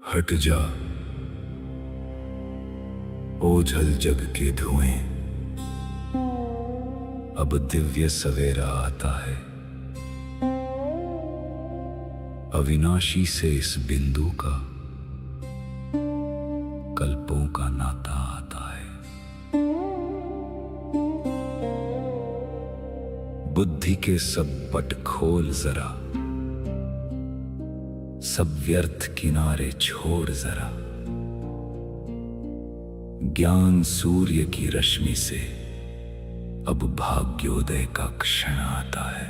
हट जा ओझल जग के धुएं, अब दिव्य सवेरा आता है। अविनाशी से इस बिंदु का कल्पों का नाता आता है। बुद्धि के सब पट खोल जरा, सब व्यर्थ किनारे छोड़ जरा। ज्ञान सूर्य की रश्मि से अब भाग्योदय का क्षण आता है।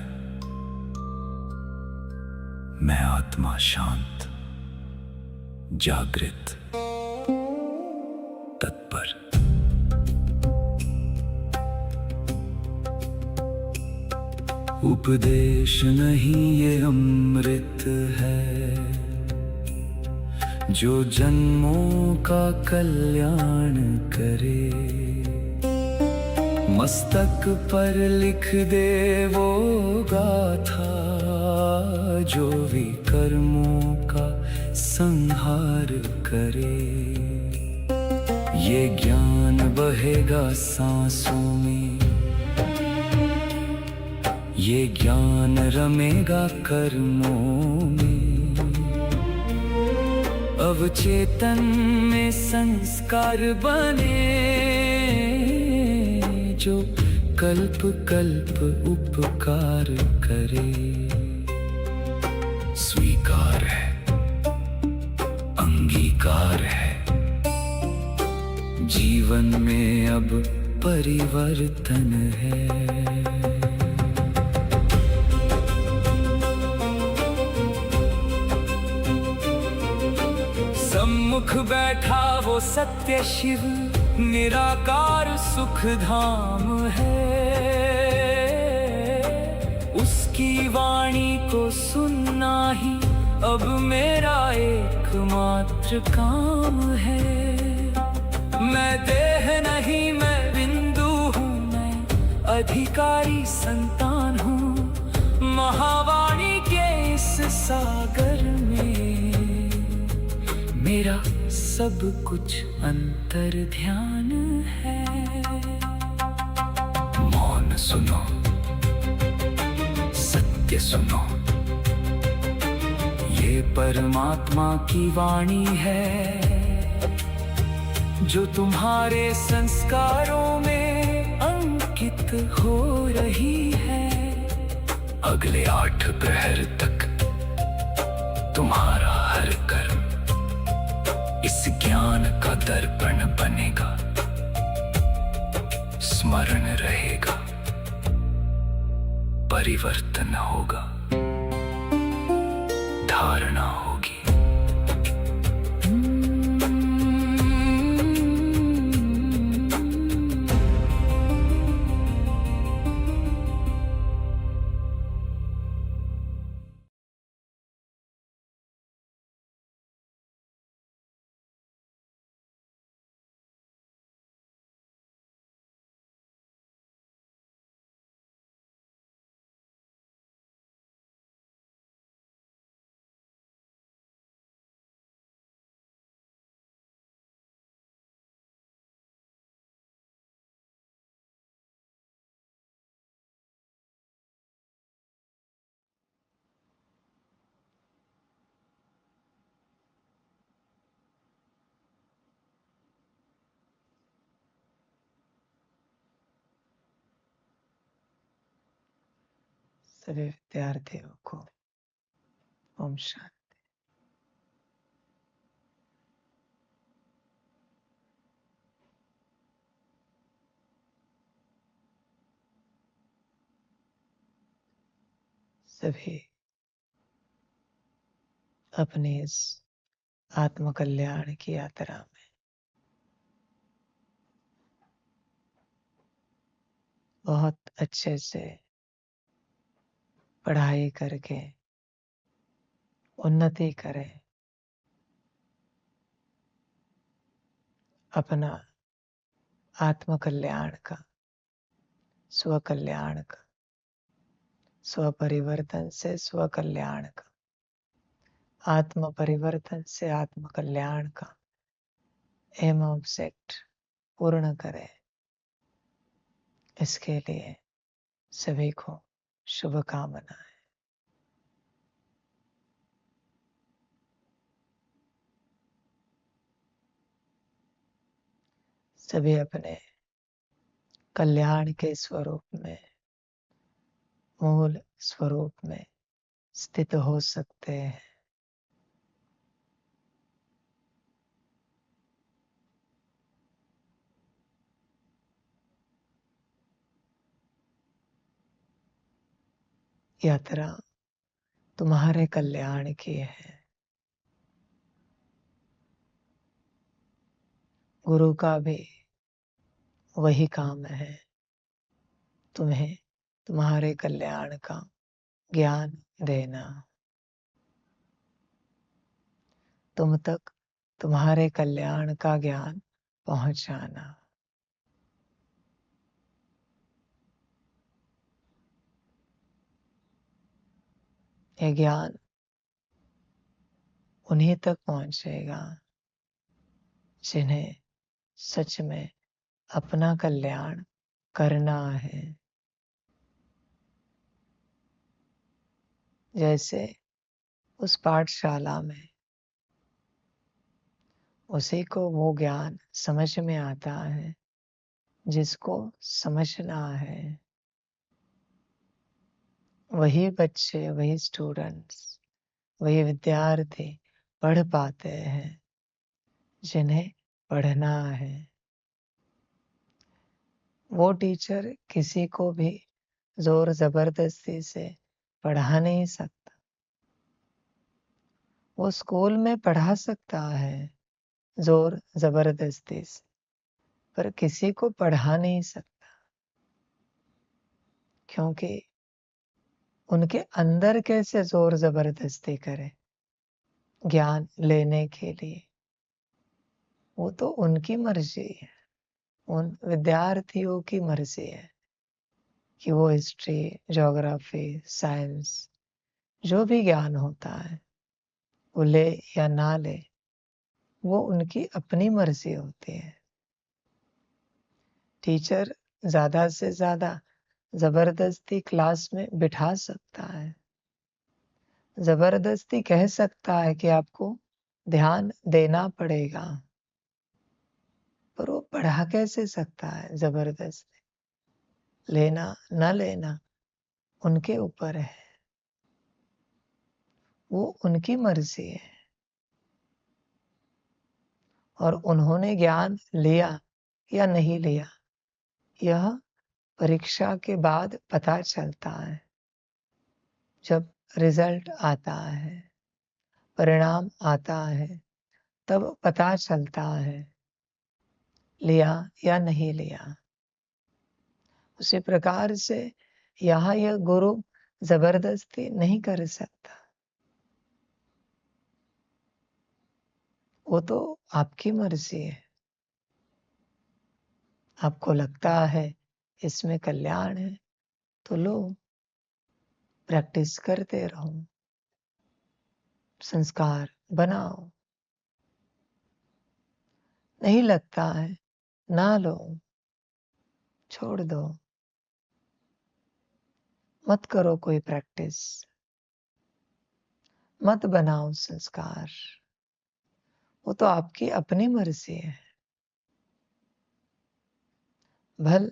मैं आत्मा शांत, जागृत, तत्पर। उपदेश नहीं ये अमृत है, जो जन्मों का कल्याण करे। मस्तक पर लिख दे वो गाथा, जो विकर्मों का संहार करे। ये ज्ञान बहेगा सांसों में, ये ज्ञान रमेगा कर्मों में। अवचेतन में संस्कार बने, जो कल्प कल्प उपकार करे। स्वीकार है, अंगीकार है, जीवन में अब परिवर्तन है। सम्मुख बैठा वो सत्य शिव, निराकार सुख धाम है। उसकी वाणी को सुनना ही अब मेरा एकमात्र काम है। मैं देह नहीं, मैं बिंदु हूँ, मैं अधिकारी संतान हूँ। महावाणी के इस सागर में मेरा सब कुछ अंतर ध्यान है। मौन सुनो, सत्य सुनो, ये परमात्मा की वाणी है, जो तुम्हारे संस्कारों में अंकित हो रही है। अगले 8 प्रहर तक तुम्हारा हर कर्म इस ज्ञान का दर्पण बनेगा, स्मरण रहेगा, परिवर्तन होगा, धारणा होगी। सभी विद्यार्थियों को ओम शांति। सभी अपनी इस आत्म कल्याण की यात्रा में बहुत अच्छे से पढ़ाई करके उन्नति करें, अपना आत्म कल्याण का, स्व कल्याण का, स्व परिवर्तन से स्व कल्याण का आत्म परिवर्तन से आत्म कल्याण का एम ऑब्जेक्ट पूर्ण करें, इसके लिए सभी को शुभकामनाएं। सभी अपने कल्याण के स्वरूप में, मूल स्वरूप में स्थित हो सकते हैं। यात्रा तुम्हारे कल्याण की है। गुरु का भी वही काम है, तुम्हें तुम्हारे कल्याण का ज्ञान देना, तुम तक तुम्हारे कल्याण का ज्ञान पहुंचाना। ये ज्ञान उन्हीं तक पहुंचेगा जिन्हें सच में अपना कल्याण करना है। जैसे उस पाठशाला में उसी को वो ज्ञान समझ में आता है जिसको समझना है। वही बच्चे, वही स्टूडेंट्स, वही विद्यार्थी पढ़ पाते हैं जिन्हें पढ़ना है। वो टीचर किसी को भी जोर जबरदस्ती से पढ़ा नहीं सकता। वो स्कूल में पढ़ा सकता है जोर जबरदस्ती से, पर किसी को पढ़ा नहीं सकता, क्योंकि उनके अंदर कैसे जोर जबरदस्ती करे ज्ञान लेने के लिए। वो तो उनकी मर्जी है, उन विद्यार्थियों की मर्जी है कि वो हिस्ट्री, ज्योग्राफी, साइंस, जो भी ज्ञान होता है वो ले या ना ले, वो उनकी अपनी मर्जी होती है। टीचर ज्यादा से ज्यादा जबरदस्ती क्लास में बिठा सकता है, जबरदस्ती कह सकता है कि आपको ध्यान देना पड़ेगा, पर वो पढ़ा कैसे सकता है जबरदस्ती। लेना न लेना उनके ऊपर है, वो उनकी मर्जी है। और उन्होंने ज्ञान लिया या नहीं लिया, यह परीक्षा के बाद पता चलता है। जब रिजल्ट आता है, परिणाम आता है, तब पता चलता है लिया या नहीं लिया। उसी प्रकार से यहाँ यह गुरु जबरदस्ती नहीं कर सकता, वो तो आपकी मर्जी है। आपको लगता है इसमें कल्याण है तो लो, प्रैक्टिस करते रहो, संस्कार बनाओ। नहीं लगता है ना लो, छोड़ दो, मत करो कोई प्रैक्टिस, मत बनाओ संस्कार। वो तो आपकी अपनी मर्जी है। भल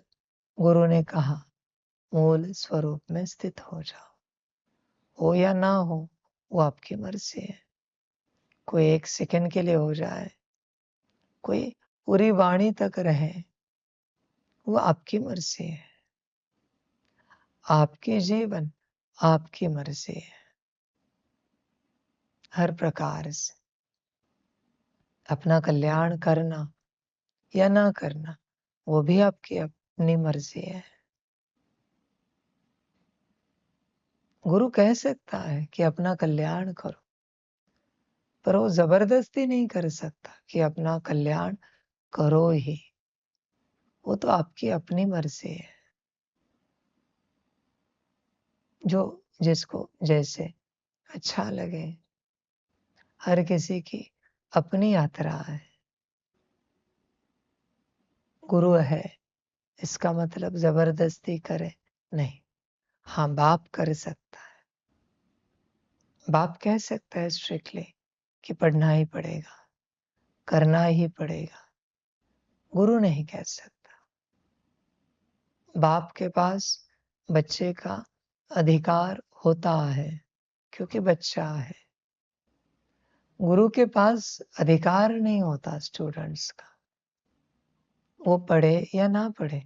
गुरु ने कहा मूल स्वरूप में स्थित हो जाओ, हो या ना हो वो आपकी मर्जी है। कोई 1 सेकंड के लिए हो जाए, कोई पूरी वाणी तक रहे, वो आपकी मर्जी है। आपके जीवन आपकी मर्जी है। हर प्रकार से अपना कल्याण करना या ना करना वो भी आपकी अपनी मर्जी है। गुरु कह सकता है कि अपना कल्याण करो, पर वो जबरदस्ती नहीं कर सकता कि अपना कल्याण करो ही। वो तो आपकी अपनी मर्जी है। जो जिसको जैसे अच्छा लगे हर किसी की अपनी यात्रा है। गुरु है इसका मतलब जबरदस्ती करे नहीं। हाँ, बाप कर सकता है। बाप कह सकता है स्ट्रिक्टली कि पढ़ना ही पड़ेगा, करना ही पड़ेगा। गुरु नहीं कह सकता। बाप के पास बच्चे का अधिकार होता है क्योंकि बच्चा है। गुरु के पास अधिकार नहीं होता स्टूडेंट्स का, वो पढ़े या ना पढ़े।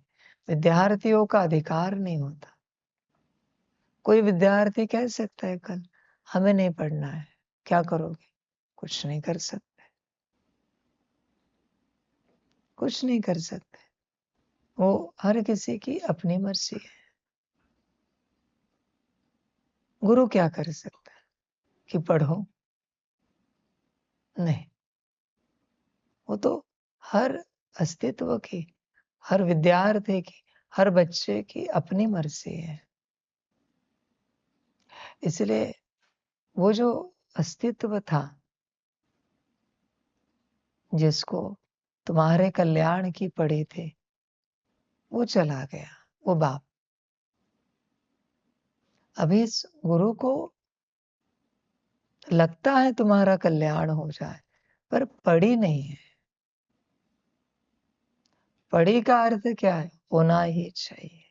विद्यार्थियों का अधिकार नहीं होता। कोई विद्यार्थी कह सकता है कल हमें नहीं पढ़ना है, क्या करोगे? कुछ नहीं कर सकते, कुछ नहीं कर सकते। वो हर किसी की अपनी मर्जी है। गुरु क्या कर सकता है कि पढ़ो? नहीं, वो तो हर अस्तित्व की, हर विद्यार्थी की, हर बच्चे की अपनी मर्जी है। इसलिए वो जो अस्तित्व था जिसको तुम्हारे कल्याण की पड़ी थी, वो चला गया, वो बाप। अभी इस गुरु को लगता है तुम्हारा कल्याण हो जाए, पर पड़ी नहीं है। पड़ी का अर्थ क्या है? होना ही चाहिए।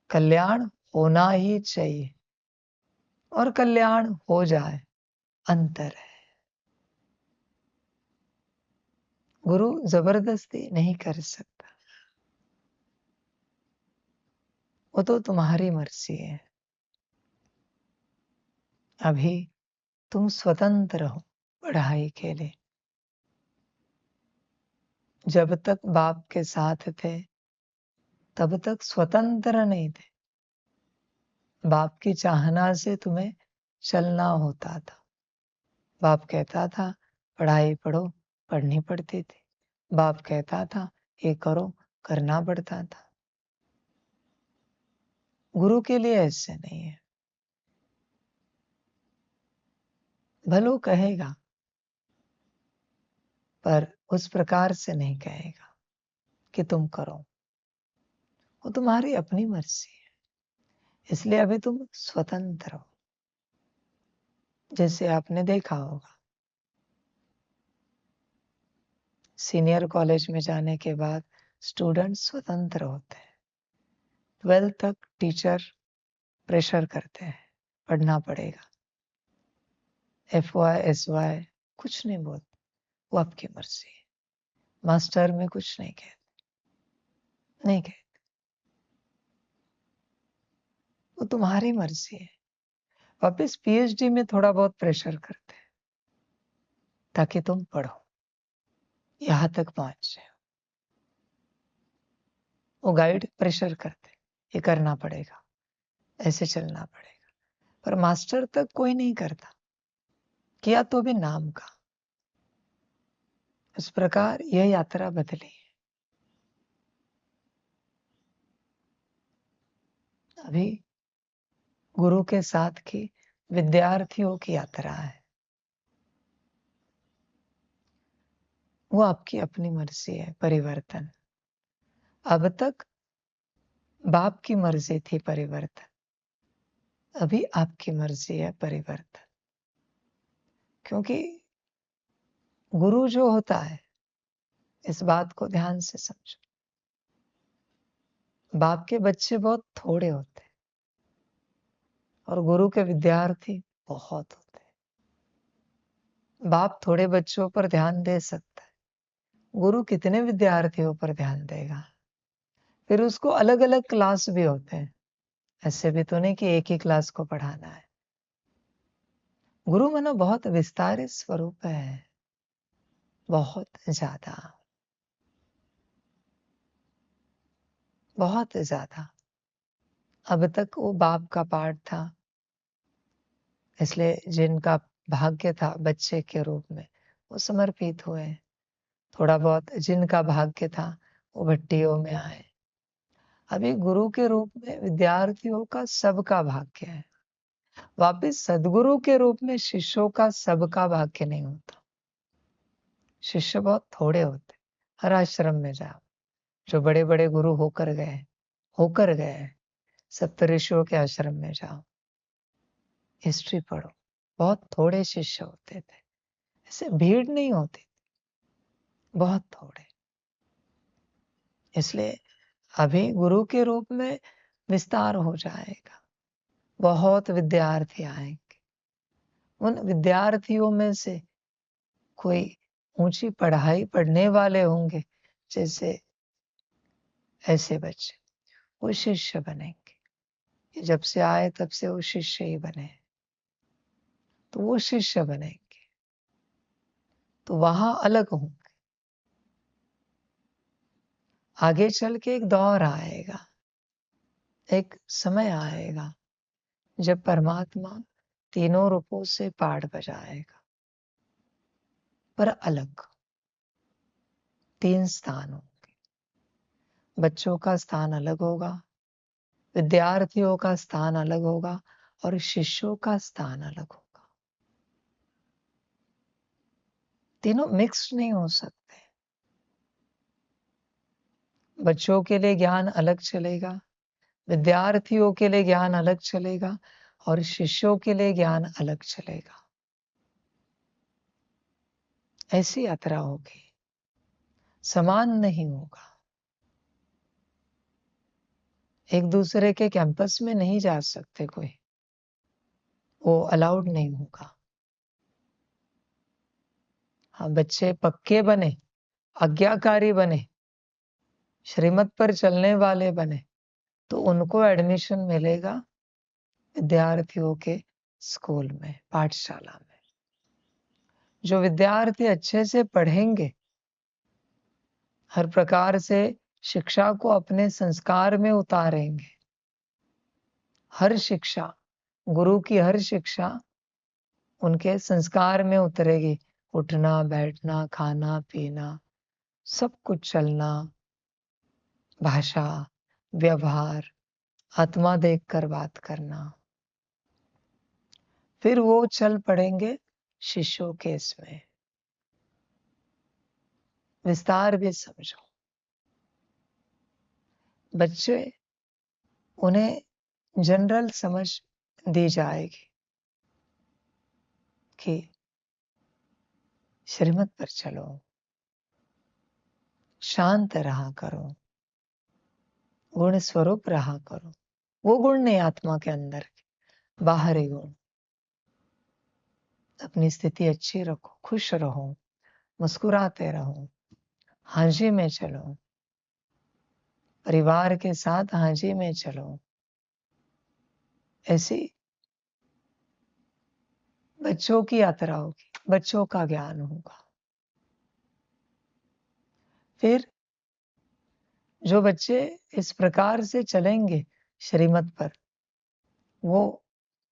कल्याण होना ही चाहिए और कल्याण हो जाए, अंतर है। गुरु जबरदस्ती नहीं कर सकता, वो तो तुम्हारी मर्जी है। अभी तुम स्वतंत्र हो पढ़ाई के लिए। जब तक बाप के साथ थे तब तक स्वतंत्र नहीं थे। बाप की चाहना से तुम्हें चलना होता था। बाप कहता था पढ़ाई पढ़ो, पढ़नी पड़ती थी। बाप कहता था ये करो, करना पड़ता था। गुरु के लिए ऐसे नहीं है। भलो कहेगा पर उस प्रकार से नहीं कहेगा कि तुम करो। वो तुम्हारी अपनी मर्जी है। इसलिए अभी तुम स्वतंत्र हो। जैसे आपने देखा होगा सीनियर कॉलेज में जाने के बाद स्टूडेंट स्वतंत्र होते हैं। 12th तक टीचर प्रेशर करते हैं, पढ़ना पड़ेगा। FY SY कुछ नहीं बोलते, वो आपकी मर्जी है। मास्टर में कुछ नहीं कहते, नहीं कहते, वो तुम्हारी मर्जी है। वापिस PhD में थोड़ा बहुत प्रेशर करते हैं ताकि तुम पढ़ो, यहां तक पहुंच जाए। वो गाइड प्रेशर करते, ये करना पड़ेगा, ऐसे चलना पड़ेगा। पर मास्टर तक कोई नहीं करता, किया तो भी नाम का। इस प्रकार यह यात्रा बदली। अभी गुरु के साथ की विद्यार्थियों की यात्रा है। वो आपकी अपनी मर्जी है। परिवर्तन अब तक बाप की मर्जी थी, परिवर्तन अभी आपकी मर्जी है परिवर्तन। क्योंकि गुरु जो होता है, इस बात को ध्यान से समझो, बाप के बच्चे बहुत थोड़े होते हैं और गुरु के विद्यार्थी बहुत होते हैं। बाप थोड़े बच्चों पर ध्यान दे सकता है, गुरु कितने विद्यार्थियों पर ध्यान देगा? फिर उसको अलग अलग क्लास भी होते हैं। ऐसे भी तो नहीं कि एक ही क्लास को पढ़ाना है। गुरु मानो बहुत विस्तारित स्वरूप है, बहुत ज्यादा, बहुत ज्यादा। अब तक वो बाप का पार्ट था, इसलिए जिनका भाग्य था बच्चे के रूप में वो समर्पित हुए। थोड़ा बहुत जिनका भाग्य था वो भट्टियों में आए। अभी गुरु के रूप में विद्यार्थियों का सबका भाग्य है। वापिस सद्गुरु के रूप में शिष्यों का सबका भाग्य नहीं होता। शिष्य बहुत थोड़े होते। हर आश्रम में जाओ, जो बड़े-बड़े गुरु होकर गए, सप्तऋषियों के आश्रम में जाओ, हिस्ट्री पढ़ो, बहुत थोड़े शिष्य होते थे। ऐसे भीड़ नहीं होती, बहुत थोड़े। इसलिए अभी गुरु के रूप में विस्तार हो जाएगा, बहुत विद्यार्थी आएंगे। उन विद्यार्थियों में से कोई ऊंची पढ़ाई पढ़ने वाले होंगे, जैसे ऐसे बच्चे, वो शिष्य बनेंगे। ये जब से आए तब से वो शिष्य ही बने, तो वो शिष्य बनेंगे, तो वहां अलग होंगे। आगे चल के एक दौर आएगा, एक समय आएगा जब परमात्मा तीनों रूपों से पाठ बजाएगा, पर अलग 3 स्थान होंगे। बच्चों का स्थान अलग होगा, विद्यार्थियों का स्थान अलग होगा और शिष्यों का स्थान अलग होगा। तीनों मिक्स नहीं हो सकते। बच्चों के लिए ज्ञान अलग चलेगा, विद्यार्थियों के लिए ज्ञान अलग चलेगा और शिष्यों के लिए ज्ञान अलग चलेगा। ऐसी यात्रा होगी, समान नहीं होगा। एक दूसरे के कैंपस में नहीं जा सकते कोई, वो अलाउड नहीं होगा। हाँ, बच्चे पक्के बने, आज्ञाकारी बने, श्रीमत पर चलने वाले बने, तो उनको एडमिशन मिलेगा विद्यार्थियों के स्कूल में, पाठशाला में। जो विद्यार्थी अच्छे से पढ़ेंगे, हर प्रकार से शिक्षा को अपने संस्कार में उतारेंगे, हर शिक्षा, गुरु की हर शिक्षा उनके संस्कार में उतरेगी। उठना, बैठना, खाना, पीना, सब कुछ चलना, भाषा, व्यवहार, आत्मा देखकर बात करना। फिर वो चल पड़ेंगे शिष्यों के इसमें। विस्तार भी समझो। बच्चे, उन्हें जनरल समझ दी जाएगी कि श्रीमत पर चलो, शांत रहा करो, गुण स्वरूप रहा करो। वो गुण नहीं आत्मा के अंदर, बाहरी गुण। अपनी स्थिति अच्छी रखो, खुश रहो, मुस्कुराते रहो, हांजी में चलो, परिवार के साथ हांजी में चलो। ऐसी बच्चों की यात्रा होगी, बच्चों का ज्ञान होगा। फिर जो बच्चे इस प्रकार से चलेंगे श्रीमत पर, वो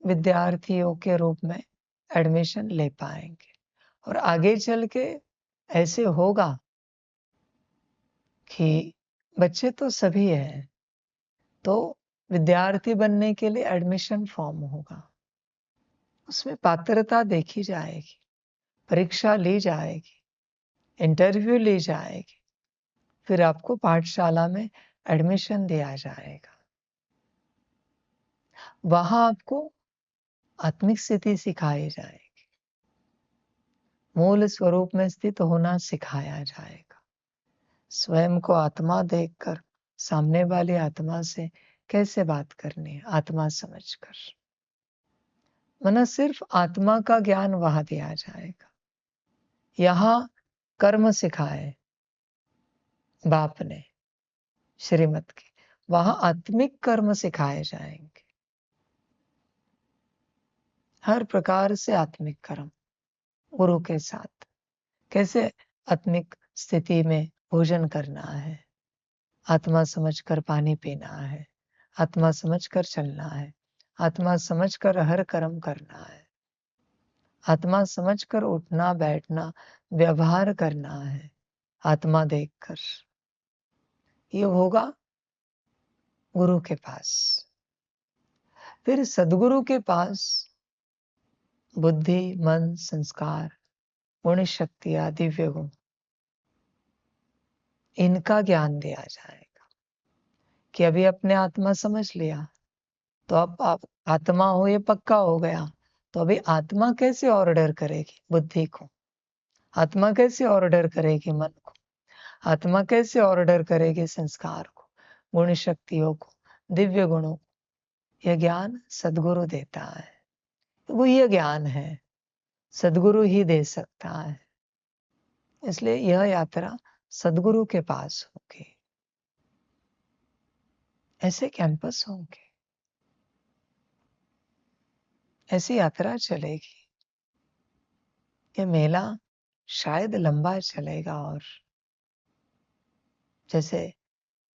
विद्यार्थियों के रूप में एडमिशन ले पाएंगे। और आगे चल के ऐसे होगा कि बच्चे तो सभी हैं, तो विद्यार्थी बनने के लिए एडमिशन फॉर्म होगा, उसमें पात्रता देखी जाएगी, परीक्षा ली जाएगी, इंटरव्यू ली जाएगी, फिर आपको पाठशाला में एडमिशन दिया जाएगा। वहां आपको आत्मिक स्थिति सिखाई जाएगी, मूल स्वरूप में स्थित होना सिखाया जाएगा। स्वयं को आत्मा देखकर सामने वाली आत्मा से कैसे बात करनी है, आत्मा समझकर। मना सिर्फ आत्मा का ज्ञान वहां दिया जाएगा। यहां कर्म सिखाए बाप ने श्रीमत के, वहां आत्मिक कर्म सिखाए जाएंगे। हर प्रकार से आत्मिक कर्म गुरु के साथ, कैसे आत्मिक स्थिति में भोजन करना है, आत्मा समझकर पानी पीना है, आत्मा समझकर चलना है, आत्मा समझकर हर कर्म करना है, आत्मा समझकर उठना, बैठना, व्यवहार करना है, आत्मा देखकर। ये होगा गुरु के पास। फिर सद्गुरु के पास बुद्धि, मन, संस्कार, गुण शक्तियाँ, दिव्य गुण, इनका ज्ञान दिया जाएगा कि अभी अपने आत्मा समझ लिया, तो अब आप आत्मा हो ये पक्का हो गया, तो अभी आत्मा कैसे ऑर्डर करेगी बुद्धि को, आत्मा कैसे ऑर्डर करेगी मन को, आत्मा कैसे ऑर्डर करेगी संस्कार को, गुण शक्तियों को, दिव्य गुणों को। यह ज्ञान सद्गुरु देता है, वो ये ज्ञान है, सद्गुरु ही दे सकता है। इसलिए यह यात्रा सद्गुरु के पास होगी, ऐसे कैंपस होंगे, ऐसी यात्रा चलेगी। ये मेला शायद लंबा चलेगा और जैसे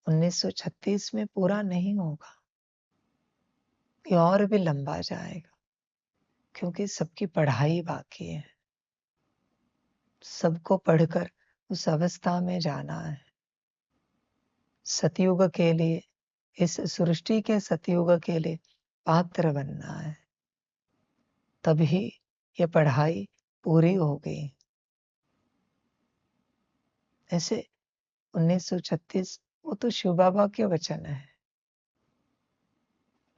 1936 में पूरा नहीं होगा, ये और भी लंबा जाएगा, क्योंकि सबकी पढ़ाई बाकी है, सबको पढ़कर उस अवस्था में जाना है। सतयुग के लिए, इस सृष्टि के सतयुग के लिए पात्र बनना है, तभी ये पढ़ाई पूरी होगी। ऐसे 1936 वो तो शिव बाबा के वचन है।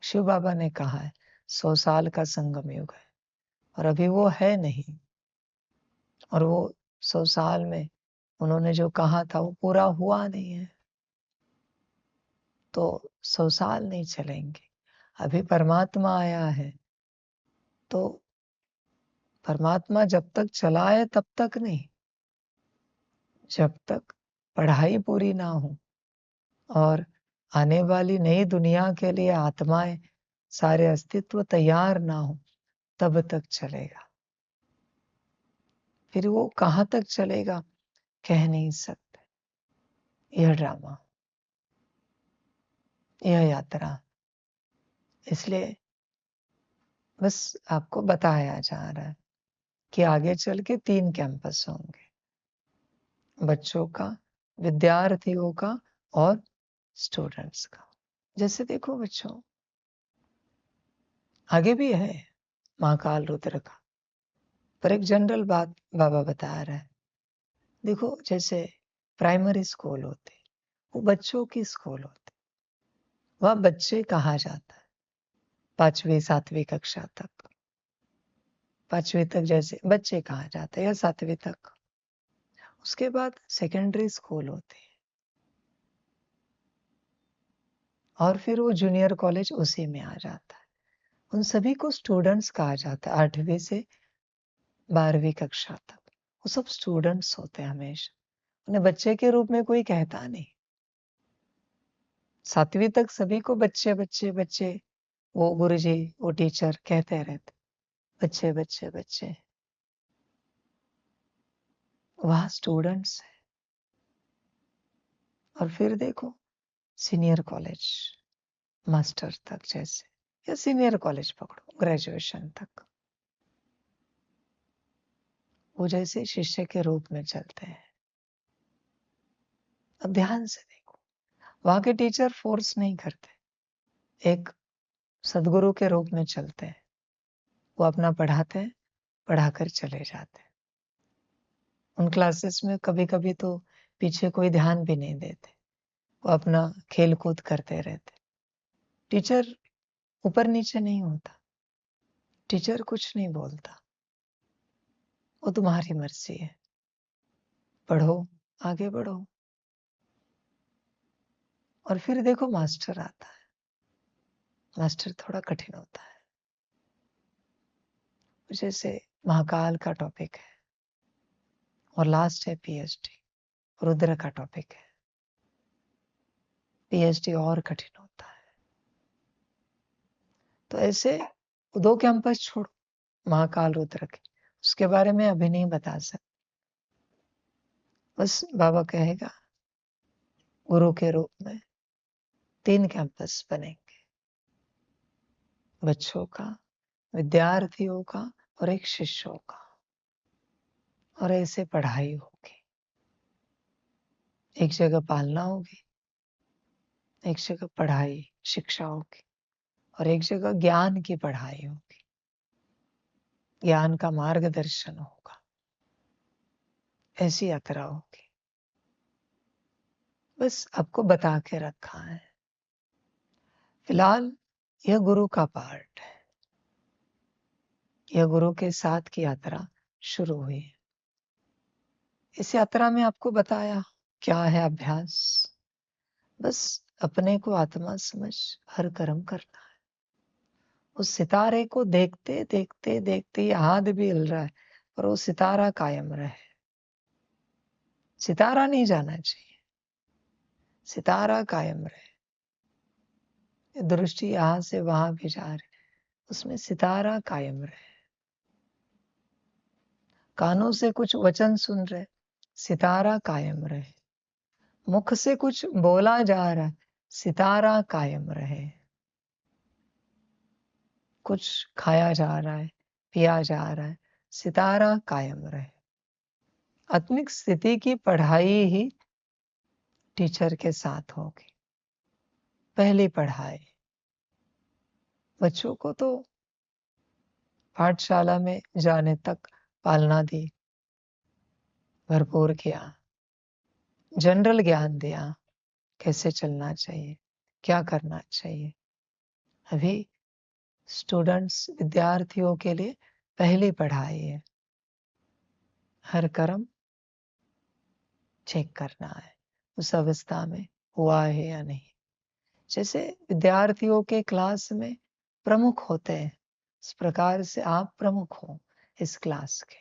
शिव बाबा ने कहा है 100 साल का संगम युग है, और अभी वो है नहीं, और वो 100 साल में उन्होंने जो कहा था वो पूरा हुआ नहीं है, तो 100 साल नहीं चलेंगे। अभी परमात्मा आया है, तो परमात्मा जब तक चलाए तब तक नहीं, जब तक पढ़ाई पूरी ना हो और आने वाली नई दुनिया के लिए आत्माएं सारे अस्तित्व तैयार ना हो, तब तक चलेगा। फिर वो कहाँ तक चलेगा कह नहीं सकते। यह ड्रामा, यह यात्रा, इसलिए बस आपको बताया जा रहा है कि आगे चल के 3 कैंपस होंगे, बच्चों का, विद्यार्थियों का और स्टूडेंट्स का। जैसे देखो बच्चों, आगे भी है महाकाल रुद्र का, पर एक जनरल बात बाबा बता रहा है। देखो जैसे प्राइमरी स्कूल होते, वो बच्चों की स्कूल होती, वह बच्चे कहा जाता है 5वीं 7वीं कक्षा तक, 5वीं तक जैसे बच्चे कहा जाता है, या 7वीं तक। उसके बाद सेकेंडरी स्कूल होते हैं, और फिर वो जूनियर कॉलेज उसी में आ जाता है। उन सभी को स्टूडेंट्स कहा जाता है, 8वीं से 12वीं कक्षा तक। वो सब स्टूडेंट्स होते हैं हमेशा, उन्हें बच्चे के रूप में कोई कहता नहीं। 7वीं तक सभी को बच्चे बच्चे बच्चे, वो गुरुजी, वो टीचर कहते रहते, बच्चे बच्चे बच्चे। वहाँ स्टूडेंट्स है। और फिर देखो सीनियर कॉलेज, मास्टर तक जैसे, या सीनियर कॉलेज पकड़ो, ग्रेजुएशन तक, वो जैसे शिष्य के रूप में चलते हैं। अब ध्यान से देखो, वहां के टीचर फोर्स नहीं करते, एक सदगुरु के रूप में चलते हैं। वो अपना पढ़ाते हैं, पढ़ाकर चले जाते हैं। उन क्लासेस में कभी कभी तो पीछे कोई ध्यान भी नहीं देते, वो अपना खेल कूद करते रहते। टीचर ऊपर नीचे नहीं होता, टीचर कुछ नहीं बोलता, वो तुम्हारी मर्जी है, पढ़ो, आगे बढ़ो। और फिर देखो मास्टर आता है, मास्टर थोड़ा कठिन होता है। जैसे महाकाल का टॉपिक है और लास्ट है पीएचडी, रुद्र का टॉपिक है। पीएचडी और कठिन होता है। तो ऐसे 2 कैंपस छोड़ो महाकाल रुद्र के, उसके बारे में अभी नहीं बता सकते। बस बाबा कहेगा गुरु के रूप में 3 कैंपस बनेंगे, बच्चों का, विद्यार्थियों का और एक शिष्यों का। और ऐसे पढ़ाई होगी, एक जगह पालना होगी, एक जगह पढ़ाई शिक्षा होगी, और एक जगह ज्ञान की पढ़ाई होगी, ज्ञान का मार्गदर्शन होगा। ऐसी यात्रा होगी। बस आपको बता के रखा है। फिलहाल यह गुरु का पार्ट है। यह गुरु के साथ की यात्रा शुरू हुई है। इस यात्रा में आपको बताया क्या है अभ्यास। बस अपने को आत्मा समझ हर कर्म करना है। उस सितारे को देखते देखते देखते ये हाथ भी हिल रहा है, पर वो सितारा कायम रहे। सितारा नहीं जाना चाहिए, सितारा कायम रहे। दृष्टि यहां से वहां भी जा रही, उसमें सितारा कायम रहे। कानों से कुछ वचन सुन रहे, सितारा कायम रहे। मुख से कुछ बोला जा रहा है, सितारा कायम रहे। कुछ खाया जा रहा है, पिया जा रहा है, सितारा कायम रहे। आत्मिक स्थिति की पढ़ाई ही टीचर के साथ होगी। पहली पढ़ाई बच्चों को तो पाठशाला में जाने तक पालना दी, भरपूर किया, जनरल ज्ञान दिया, कैसे चलना चाहिए, क्या करना चाहिए। अभी स्टूडेंट्स, विद्यार्थियों के लिए पहली पढ़ाई है। हर कर्म चेक करना है, उस अवस्था में हुआ है या नहीं। जैसे विद्यार्थियों के क्लास में प्रमुख होते हैं, इस प्रकार से आप प्रमुख हो इस क्लास के।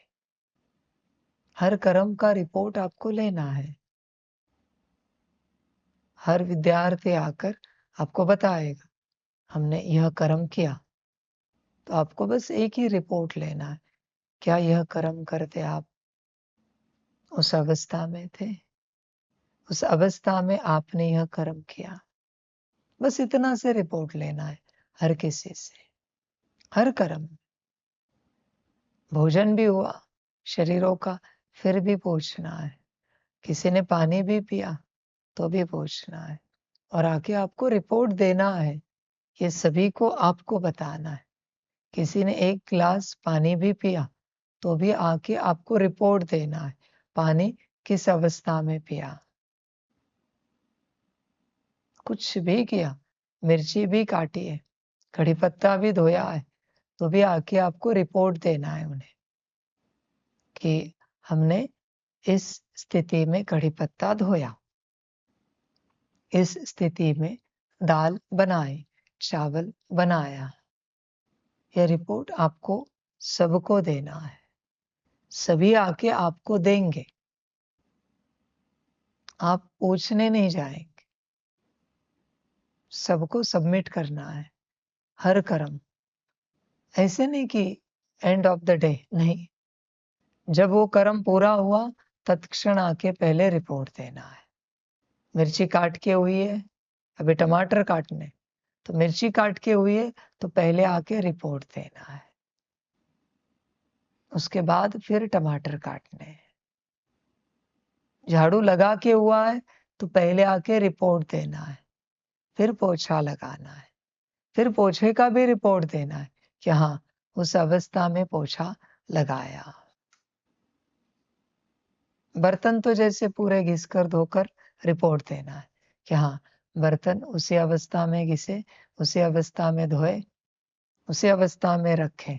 हर कर्म का रिपोर्ट आपको लेना है। हर विद्यार्थी आकर आपको बताएगा हमने यह कर्म किया, तो आपको बस एक ही रिपोर्ट लेना है। क्या यह कर्म करते आप उस अवस्था में थे? उस अवस्था में आपने यह कर्म किया? बस इतना से रिपोर्ट लेना है हर किसी से। हर कर्म, भोजन भी हुआ शरीरों का, फिर भी पूछना है। किसी ने पानी भी पिया तो भी पूछना है, और आके आपको रिपोर्ट देना है। ये सभी को आपको बताना है। किसी ने एक गिलास पानी भी पिया तो भी आके आपको रिपोर्ट देना है, पानी किस अवस्था में पिया। कुछ भी किया, मिर्ची भी काटी है, कड़ी पत्ता भी धोया है, तो भी आके आपको रिपोर्ट देना है उन्हें कि हमने इस स्थिति में कड़ी पत्ता धोया, इस स्थिति में दाल बनाई, चावल बनाया। यह रिपोर्ट आपको सबको देना है। सभी आके आपको देंगे, आप पूछने नहीं जाएंगे। सबको सबमिट करना है हर कर्म। ऐसे नहीं कि एंड ऑफ द डे, नहीं। जब वो कर्म पूरा हुआ तत्क्षण आके पहले रिपोर्ट देना है। मिर्ची काट के हुई है, अभी टमाटर काटने, तो मिर्ची काट के हुई है तो पहले आके रिपोर्ट देना है। उसके बाद फिर टमाटर काटने हैं। झाड़ू लगा के हुआ है तो पहले आके रिपोर्ट देना है, फिर पोछा लगाना है, फिर पोछे का भी रिपोर्ट देना है कि हाँ उस अवस्था में पोछा लगाया। बर्तन तो जैसे पूरे घिसकर धोकर रिपोर्ट देना है कि हाँ बर्तन उसी अवस्था में घिसे, उसी अवस्था में धोए, उसी अवस्था में रखें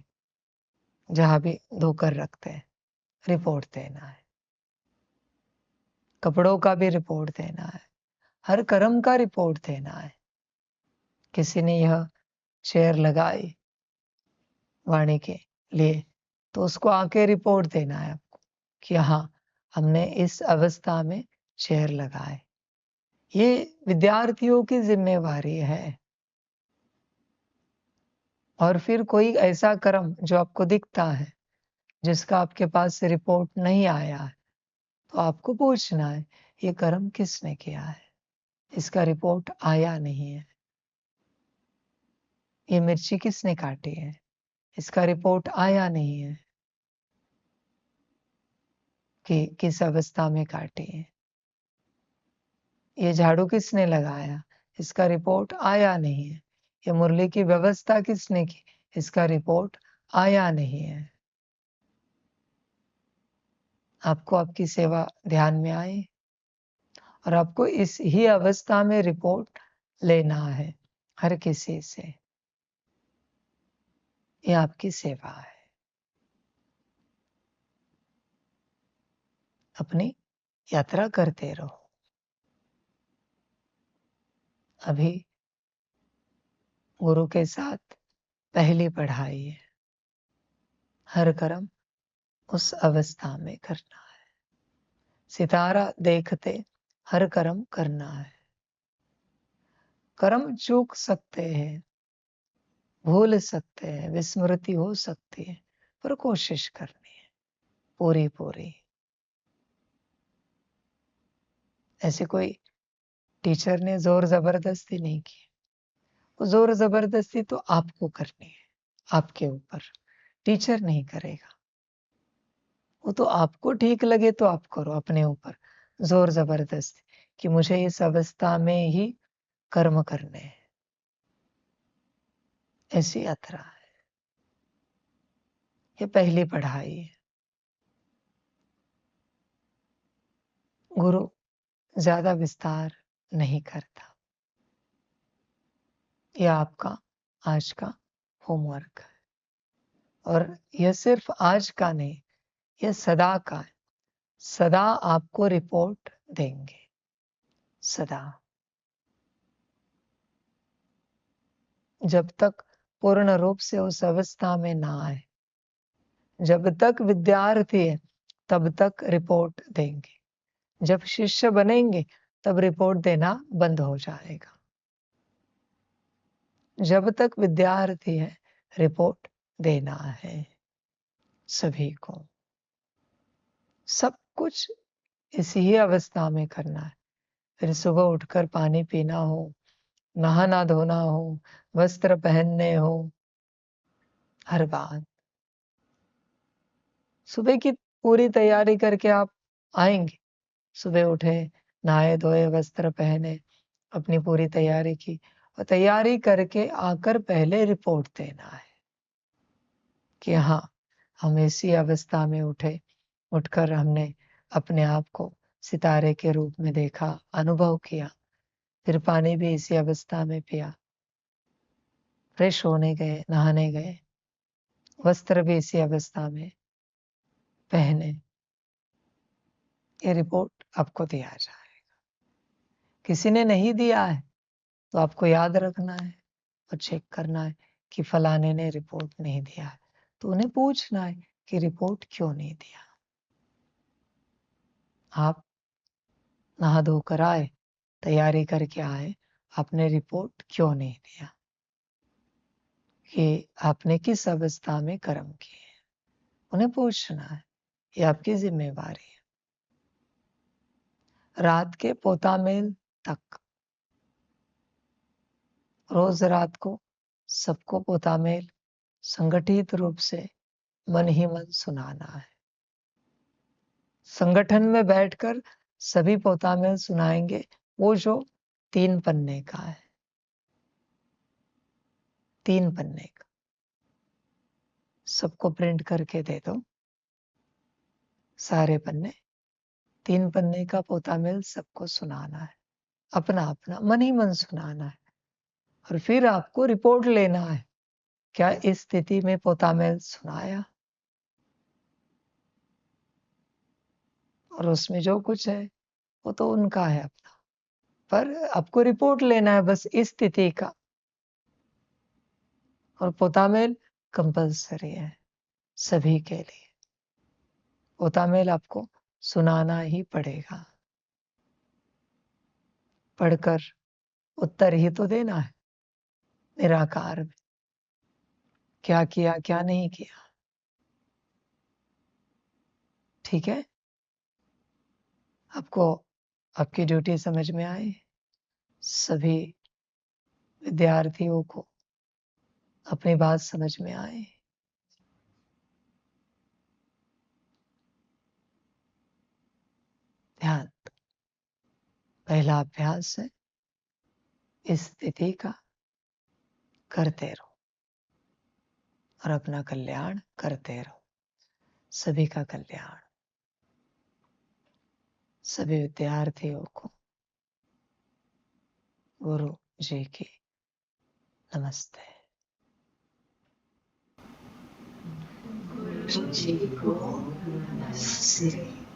जहां भी धोकर रखते हैं, रिपोर्ट देना है। कपड़ों का भी रिपोर्ट देना है, हर कर्म का रिपोर्ट देना है। किसी ने यह चेयर लगाई वाणी के लिए तो उसको आके रिपोर्ट देना है आपको कि हाँ हमने इस अवस्था में चेयर लगाए। ये विद्यार्थियों की जिम्मेवारी है। और फिर कोई ऐसा कर्म जो आपको दिखता है, जिसका आपके पास रिपोर्ट नहीं आया है, तो आपको पूछना है ये कर्म किसने किया है, इसका रिपोर्ट आया नहीं है। ये मिर्ची किसने काटी है, इसका रिपोर्ट आया नहीं है कि किस अवस्था में काटी है। ये झाड़ू किसने लगाया, इसका रिपोर्ट आया नहीं है ये मुरली की व्यवस्था किसने की, इसका रिपोर्ट आया नहीं है। आपको आपकी सेवा ध्यान में आए और आपको इस ही अवस्था में रिपोर्ट लेना है हर किसी से। ये आपकी सेवा है। अपनी यात्रा करते रहो। अभी गुरु के साथ पहली पढ़ाई है। हर कर्म उस अवस्था में करना है। सितारा देखते हर कर्म करना है। कर्म चूक सकते हैं, भूल सकते हैं, विस्मृति हो सकती है, पर कोशिश करनी है पूरी पूरी। ऐसे कोई टीचर ने जोर जबरदस्ती नहीं की। वो जोर जबरदस्ती तो आपको करनी है, आपके ऊपर। टीचर नहीं करेगा। वो तो आपको ठीक लगे तो आप करो अपने ऊपर जोर जबरदस्ती कि मुझे इस अवस्था में ही कर्म करने हैं। ऐसी यात्रा है। ये पहली पढ़ाई है। गुरु ज्यादा विस्तार नहीं करता। यह आपका आज का होमवर्क है। और यह सिर्फ आज का नहीं, यह सदा का है। सदा आपको रिपोर्ट देंगे, सदा। जब तक पूर्ण रूप से उस अवस्था में ना आए, जब तक विद्यार्थी है तब तक रिपोर्ट देंगे। जब शिष्य बनेंगे तब रिपोर्ट देना बंद हो जाएगा। जब तक विद्यार्थी है रिपोर्ट देना है सभी को। सब कुछ इसी ही अवस्था में करना है। फिर सुबह उठकर पानी पीना हो, नहाना धोना हो, वस्त्र पहनने हो, हर बात। सुबह की पूरी तैयारी करके आप आएंगे। सुबह उठे, नहाए धोए, वस्त्र पहने, अपनी पूरी तैयारी की और तैयारी करके आकर पहले रिपोर्ट देना है कि हाँ, हम इसी अवस्था में उठे। उठकर हमने अपने आप को सितारे के रूप में देखा, अनुभव किया। फिर पानी भी इसी अवस्था में पिया। फ्रेश होने गए, नहाने गए, वस्त्र भी इसी अवस्था में पहने। ये रिपोर्ट आपको दिया जाएगा। किसी ने नहीं दिया है तो आपको याद रखना है और चेक करना है कि फलाने ने रिपोर्ट नहीं दिया है, तो उन्हें पूछना है कि रिपोर्ट क्यों नहीं दिया। आप नहा धोकर आए, तैयारी करके आए, आपने रिपोर्ट क्यों नहीं दिया कि आपने किस अवस्था में कर्म किए। उन्हें पूछना है, ये आपकी जिम्मेवारी है। रात के पोतामेल तक, रोज रात को सबको पोतामेल संगठित रूप से मन ही मन सुनाना है। संगठन में बैठकर सभी पोतामेल सुनाएंगे, वो जो 3 पन्ने का है। 3 पन्ने का सबको प्रिंट करके दे दो। सारे पन्ने, 3 पन्ने का पोतामेल सबको सुनाना है। अपना अपना मन ही मन सुनाना है। और फिर आपको रिपोर्ट लेना है, क्या इस स्थिति में पोतामेल सुनाया। और उसमें जो कुछ है वो तो उनका है अपना, पर आपको रिपोर्ट लेना है बस इस स्थिति का। और पोतामेल कंपलसरी है सभी के लिए। पोतामेल आपको सुनाना ही पड़ेगा। पढ़कर उत्तर ही तो देना है निराकार में, क्या किया क्या नहीं किया। ठीक है, आपको आपकी ड्यूटी समझ में आए। सभी विद्यार्थियों को अपनी बात समझ में आए। ध्यान, पहला अभ्यास है इस स्थिति का करते रहो और अपना कल्याण करते रहो। सभी का कल्याण। सभी विद्यार्थियों को गुरु जी की नमस्ते। गुरु जी को नमस्ते।